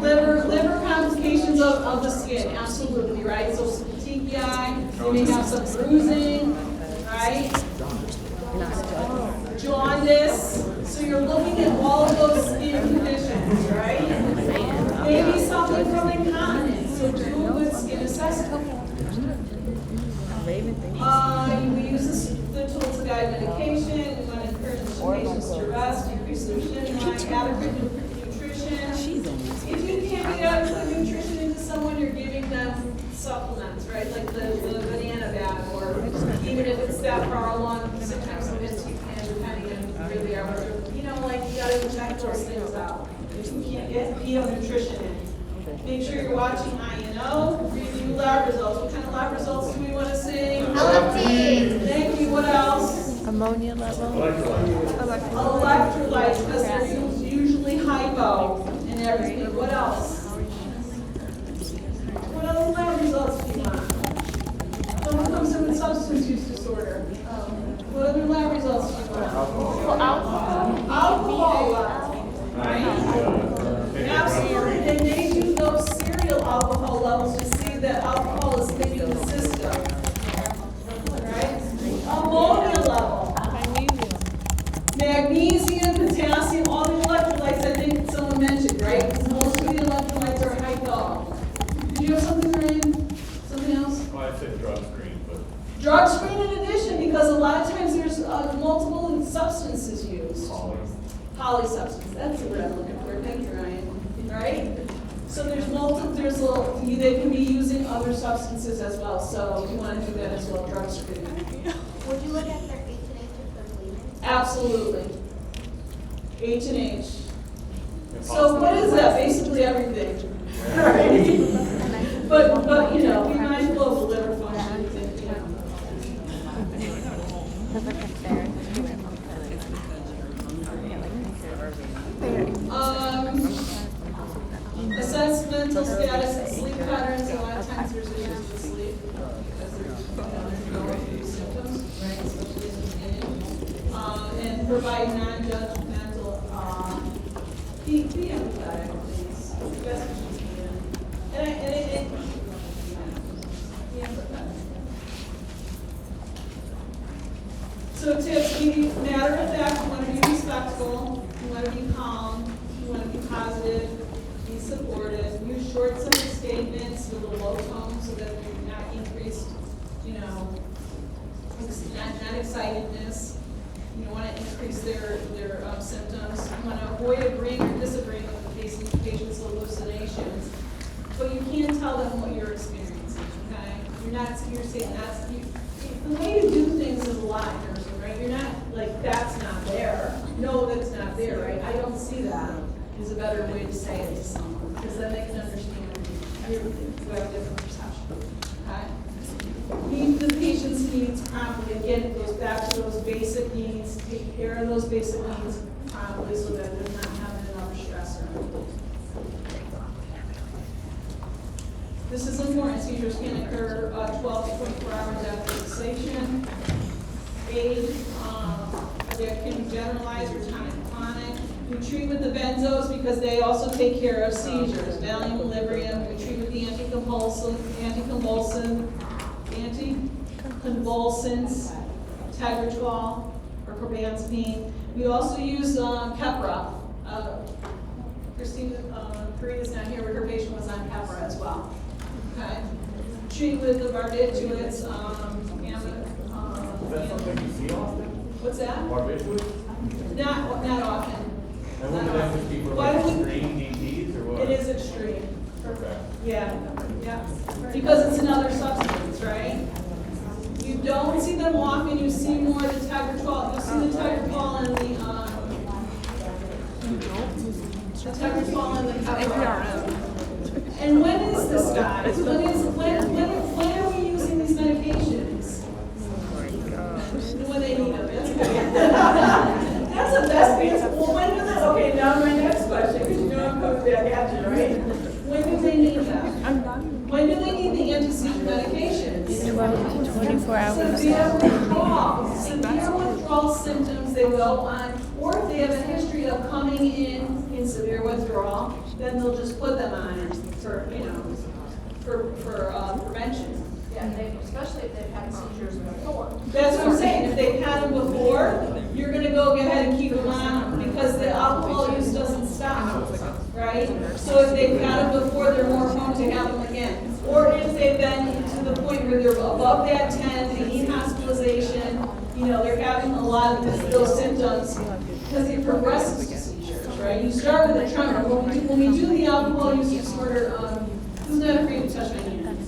Liver complications of the skin, absolutely, right? So some petechiae, they may have some bruising, right? Jaundice. So you're looking at all of those skin conditions, right? Maybe something from incontinence, so do a good skin assessment. We use the tool to guide medication, we want to encourage patients to rest, increase their stimuli, adequate nutrition. If you can't get adequate nutrition into someone, you're giving them supplements, right? Like the banana bag, or even if it's that far along, sometimes sometimes you can, depending on where they are. But, you know, like you gotta check those things out. If you can't get keto nutrition in. Make sure you're watching INO, review lab results. What kind of lab results do we want to see?
LFT.
Thank you, what else?
Ammonia level.
Electrolytes, because they're usually hypo and everything. What else? What other lab results do you want? Someone comes in with substance use disorder. What other lab results do you want? Alcohol levels, right? Absolutely, and they do those serial alcohol levels to see that alcohol is leaving the system. Right? Ammonia level. Magnesium, potassium, all the electrolytes, I think someone mentioned, right? Because most of the electrolytes are hypo. Did you have something, Ryan? Something else?
Well, I said drug screen, but.
Drug screen in addition, because a lot of times there's multiple substances used. Polysubstance, that's the word I'm looking for. Thank you, Ryan. Right? So they can be using other substances as well. So you want to do that as well, drug screening.
Would you look at their H and H if they're bleeding?
Absolutely. H and H. So what is that? Basically everything. Right? But you know, be mindful of the liver function. Assess mental status and sleep patterns. A lot of times there's issues with sleep because they're going through symptoms, right? Especially in the beginning. And provide non-judgmental, be empathetic, please. Best what you can. Be empathetic. So tips, be matter of fact, you want to be respectful, you want to be calm, you want to be positive, be supportive, use short, simple statements with a low tone so that they're not increased, you know, not excitedness. You don't want to increase their symptoms. You want to avoid agreeing or disagreeing with the patient's hallucinations, but you can't tell them what you're experiencing, okay? You're saying that's, the way you do things is a lot, right? You're not like, that's not there. No, that's not there, right? I don't see that is a better way to say it to someone, because then they can understand you have a different perception, okay? Meet the patient's needs promptly. Again, it goes back to those basic needs. Take care of those basic needs promptly so that they're not having another stressor. This is important. Seizures can occur 12 to 24 hours after cessation. Age, that can be generalized or chronic. We treat with the benzos because they also take care of seizures. Valium, Librium. We treat with the anticonvulsants, Tegretol, or carbamazepine. We also use Keppra. Christina, Karina's not here, but her patient was on Keppra as well. Okay. Treat with the barbiturates,
Is that something you see often?
What's that?
Barbiturates?
Not often.
And wouldn't that just be for
Why
like
would-
extreme DTs or what?
It is extreme.
Okay.
Yeah, because it's another substance, right? You don't see them often, you see more the Tegretol, you see the Tegretol and the Tegretol and the Keppra. And when is this, guys? When are we using these medications? When they need them. That's the best answer. Well, when do they, okay, now my next question, because you know I'm coming back at you, right? When do they need them? When do they need the anti-seizure medications?
About 24 hours.
Severe withdrawal symptoms they go on, or if they have a history of coming in severe withdrawal, then they'll just put them on it for, you know, for prevention.
Yeah, especially if they've had seizures before.
That's what I'm saying, if they've had them before, you're gonna go ahead and keep them on, because the alcohol use doesn't stop, right? So if they've had them before, they're more prone to have them again. Or if they've been to the point point where they're above that 10, they need hospitalization, you know, they're having a lot of those symptoms, because it progresses to seizures, right? You start with a tremor. When we do the alcohol use disorder, who's not afraid to touch my hand?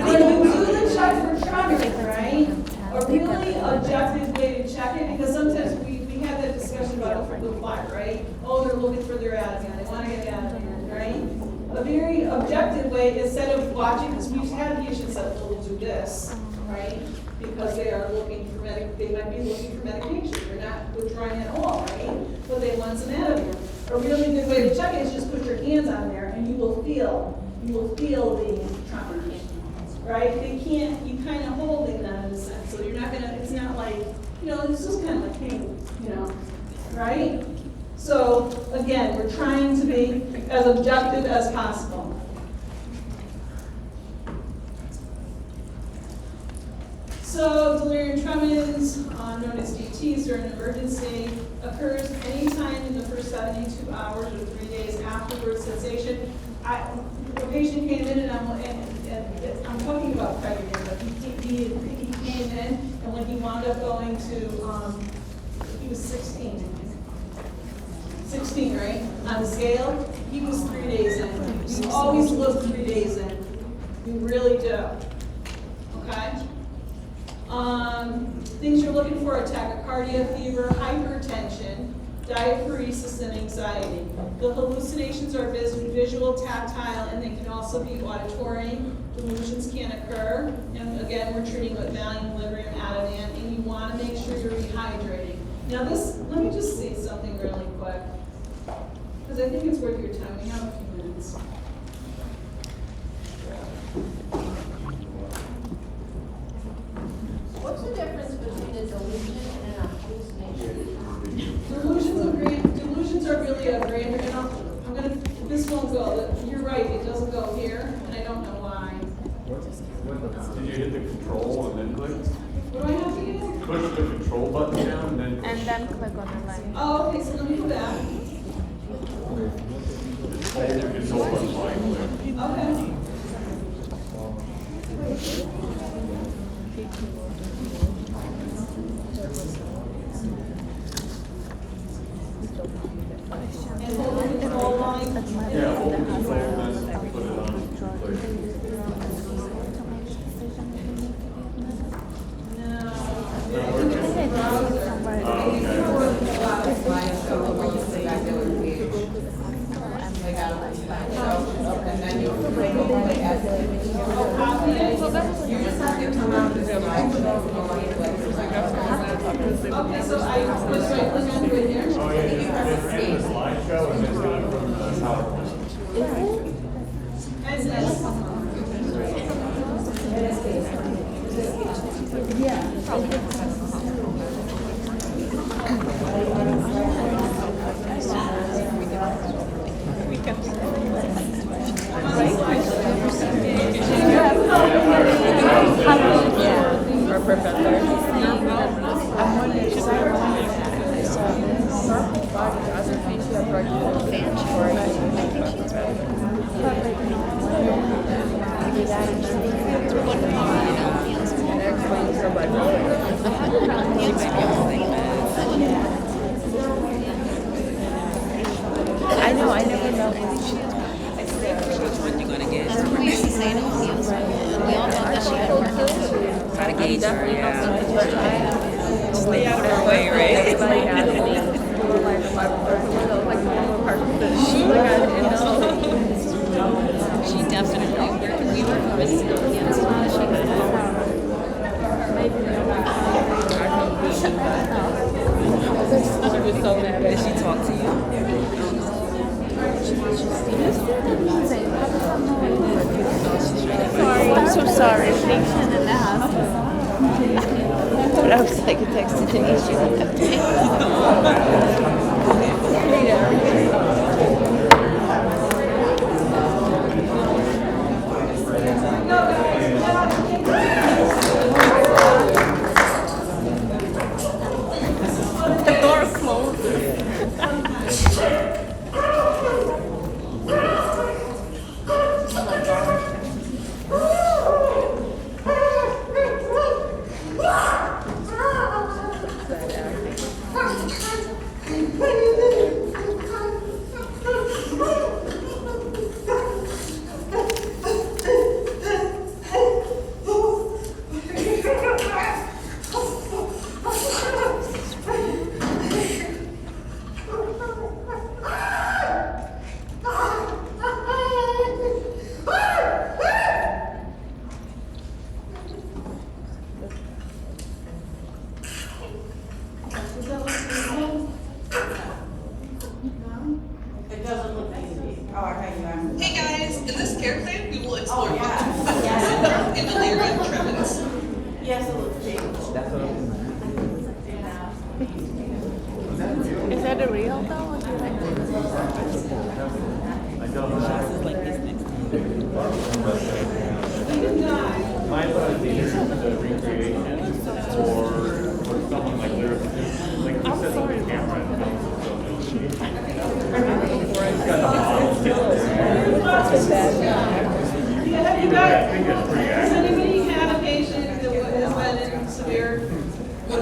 When you do the check for tremor, right, a really objective way to check it, because sometimes we have that discussion about the why, right? Oh, they're looking for their Ativan, they want to get Ativan, right? A very objective way, instead of watching, because we've had patients that will do this, right? Because they are looking for they might be looking for medication, they're not withdrawing at all, right? But they want some Ativan. A really good way to check it is just put your hands on there, and you will feel the tremors, right? They can't, you kind of holding them in a sense, so you're not gonna, it's not like, you know, it's just kind of like, hey, you know, right? So, again, we're trying to be as objective as possible. So, delirium tremens, known as DTs during an emergency, occurs anytime in the first 72 hours or 3 days afterwards sensation. A patient came in, and I'm talking about Craig again, but he came in, and when he wound up going to, he was 16, right? On the scale, he was 3 days in. You always look 3 days in. You really do. Okay? Things you're looking for are tachycardia, fever, hypertension, diaphoresis, and anxiety. The hallucinations are visual, tactile, and they can also be auditory. Delusions can occur. And again, we're treating with Valium, Librium, Ativan, and you want to make sure you're rehydrating. Now let me just say something really quick, because I think it's worth your time. We have a few minutes.
What's the difference between a delusion and a hallucination?
Delusions are really a greater, and this won't go, you're right, it doesn't go here, and I don't know why.
Did you hit the control and then click?
What do I have to do?
Push the control button down and then push.
And then click on the line.
Oh, okay, so let me go back.
Hold the control button line click.
Okay. And hold the control line.
Yeah, hold the control and then put it on. Click.
Okay, so I was right click on it here.
Oh, yeah, it's in the slideshow and it's done from the PowerPoint.
And then.
I know, I never know.
We used to say it on heels. We all thought that she had Parkinson's.
Try to gauge her, yeah. Stay out of her way, right?
She definitely, we were risking against her. She
was so mad. Did she talk to you?
Sorry, I'm so sorry. Patient in the hospital. But I was like, I texted Denise, she looked up to
The door closed.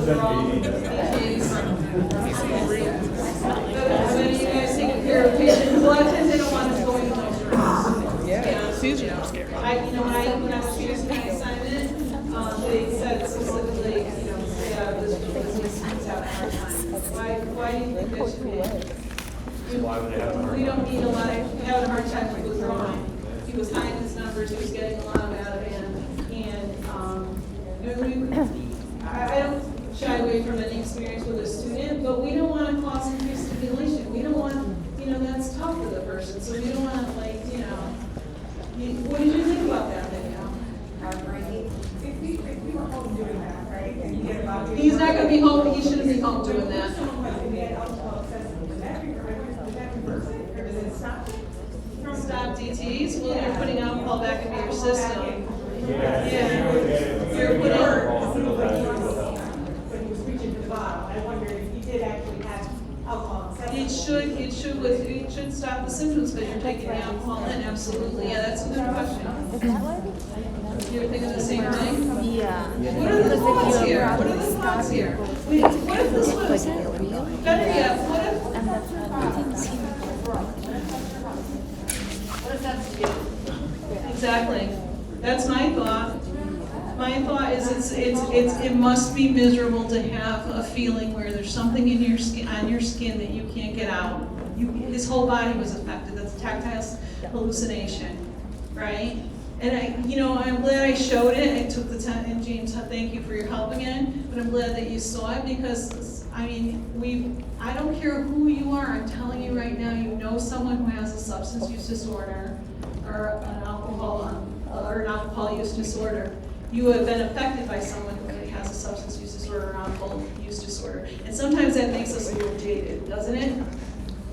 are all DTs. Have any of you guys taken care of patients? A lot of times they don't want us going to those rooms. Yeah.
Susan was scared.
When I was choosing my assignment, they said specifically, this is having a hard time. Why do you think that should be?
Why would they have a hard
We
time?
don't need a lot of, having a hard time withdrawing. He was high in his numbers, he was getting a lot out of it, I don't shy away from any experience with a student, but we don't want to cause increased stimulation. We don't want, that's tough for the person, so we don't want to what did you think about that, Danielle?
If we were home doing that, right, and you get about.
He's not gonna be home, he shouldn't be home doing that.
Someone like, we had alcohol excessive, would that reverse it, or does it stop it?
Stop DTs, well, you're putting alcohol back into your system.
Yeah.
You're putting,
When he was reaching for the bottle, I wonder if he did actually have alcohol excessive.
it should stop the symptoms, but you're taking the alcohol in, absolutely, yeah, that's a good question. You're thinking the same thing?
Yeah.
What are the thoughts here? What are the thoughts here? Wait, what if this was, better yet, what if?
What does that have to do?
Exactly. That's my thought. My thought is it must be miserable to have a feeling where there's something in your skin, on your skin that you can't get out. His whole body was affected. That's a tactile hallucination, right? And I'm glad I showed it. I took the time, and James, thank you for your help again. But I'm glad that you saw it because, I don't care who you are. I'm telling you right now, you know someone who has a substance use disorder or an alcohol use disorder. You have been affected by someone who has a substance use disorder or alcohol use disorder. And sometimes that makes us a little jaded, doesn't it?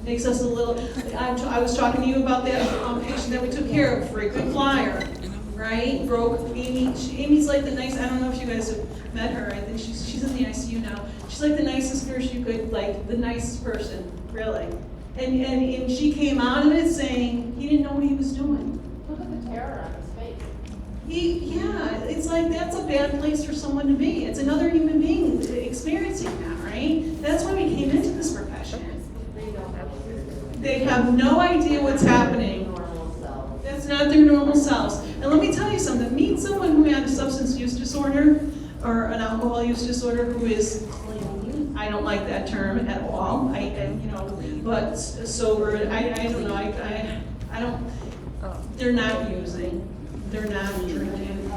Makes us a little, I was talking to you about that patient that we took care of, frequent flyer, right? Broke Amy. Amy's like the nice, I don't know if you guys have met her, I think she's in the ICU now. She's like the nicest nurse you could, like the nicest person, really. And she came out of it saying he didn't know what he was doing.
Look at the terror on his face.
It's like that's a bad place for someone to be. It's another human being experiencing that, right? That's why we came into this profession. They have no idea what's happening. That's not their normal selves. And let me tell you something, meet someone who had a substance use disorder or an alcohol use disorder who is clean. I don't like that term at all. But sober, I don't know, I don't, they're not using, they're not drinking,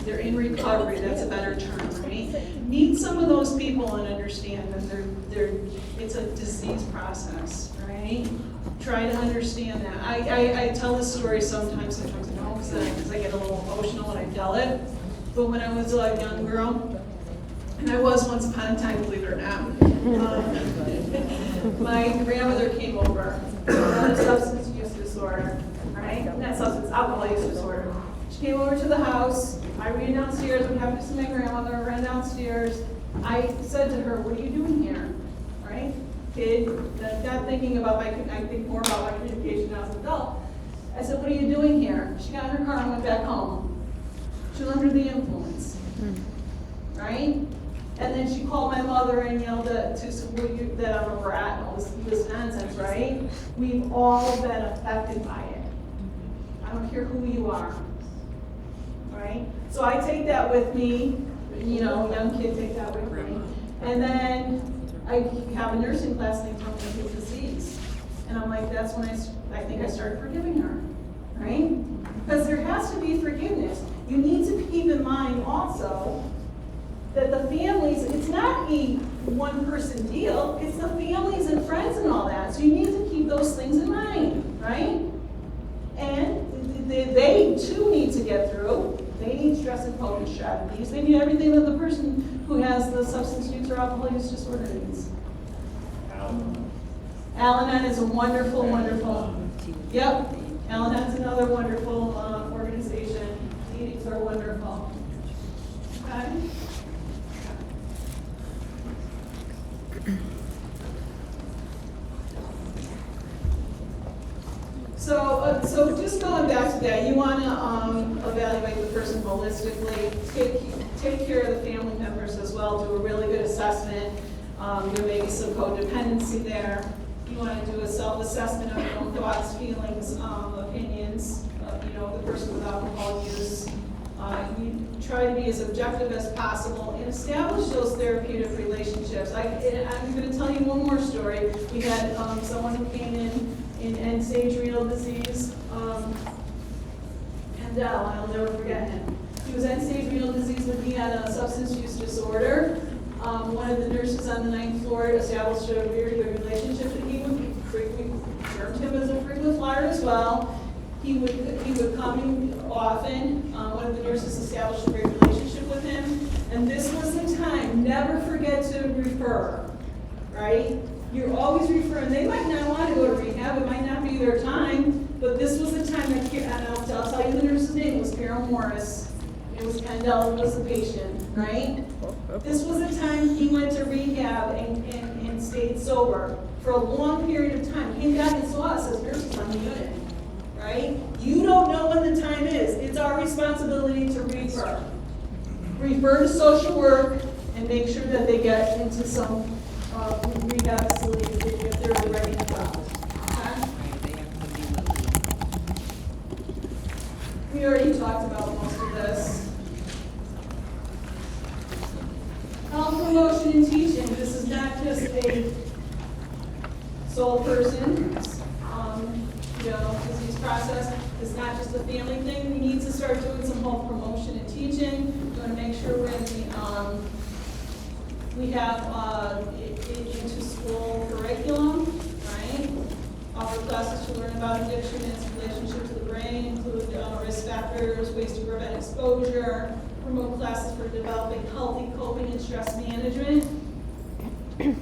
they're in recovery, that's a better term, right? Meet some of those people and understand that it's a disease process, right? Try to understand that. I tell this story sometimes I don't, because I get a little emotional when I tell it. But when I was a young girl, and I was once upon a time, believe it or not, my grandmother came over, had a substance use disorder, right? Not substance, alcohol use disorder. She came over to the house. I ran downstairs. We happened to see my grandmother. I ran downstairs. I said to her, "What are you doing here?" Right? Kid, not thinking about I think more about my communication as an adult. I said, "What are you doing here?" She got in her car and went back home. She was under the influence, right? And then she called my mother and yelled that I'm a brat and all this nonsense, right? We've all been affected by it. I don't care who you are, right? So I take that with me, young kid take that with me. And then I have a nursing class and they tell me his disease. And I'm like, that's when I think I started forgiving her, right? Because there has to be forgiveness. You need to keep in mind also that the families, it's not a one-person deal, it's the families and friends and all that. So you need to keep those things in mind, right? And they too need to get through. They need stress and focus strategies. They need everything that the person who has the substance use or alcohol use disorder needs. Al-Anon is a wonderful, yep. Al-Anon is another wonderful organization. Meetings are wonderful. Okay? So just going back to that, you want to evaluate the person holistically. take care of the family members as well, do a really good assessment. There may be some codependency there. You want to do a self-assessment of your own thoughts, feelings, opinions, the person with alcohol use. You try to be as objective as possible and establish those therapeutic relationships. I'm going to tell you one more story. We had someone who came in end-stage renal disease, and I'll never forget him. He was end-stage renal disease, but he had a substance use disorder. One of the nurses on the 9th floor established a very good relationship, and he termed him as a frequent flyer as well. He would come in often. One of the nurses established a great relationship with him, and this was the time. Never forget to refer, right? You're always referring. They might not want to go to rehab. It might not be their time, but this was the time that, and I'll tell you the nurse's name. It was Carol Morris. It was Kendall was the patient, right? This was the time he went to rehab and stayed sober for a long period of time. Came back and saw us as nurses on the unit, right? You don't know when the time is. It's our responsibility to refer. Refer to social work and make sure that they get into some rehab facilities if they're ready to go. Okay? We already talked about most of this. Health promotion and teaching. This is not just a sole person, disease process. It's not just a family thing. We need to start doing some health promotion and teaching. We want to make sure we have into school curriculum, right? Offer classes to learn about addiction and its relationship to the brain, include risk factors, ways to prevent exposure, promote classes for developing healthy coping and stress management,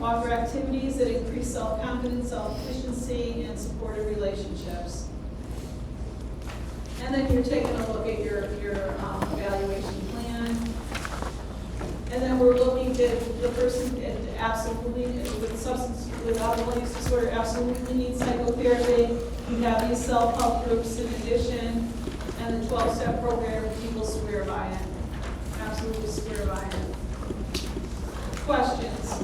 offer activities that increase self-confidence, self-efficiency, and supportive relationships. And then you're taking a look at your evaluation plan. And then we're looking at the person absolutely, with alcohol use disorder, absolutely needs psychotherapy. You have these self-help groups in addition, and the 12-step program, people swear by it. Absolutely swear by it. Questions?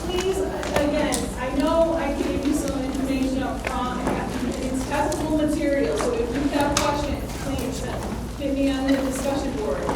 Please, again, I know I gave you some information up front. It's testable material, so if you have questions, please hit me on the discussion board.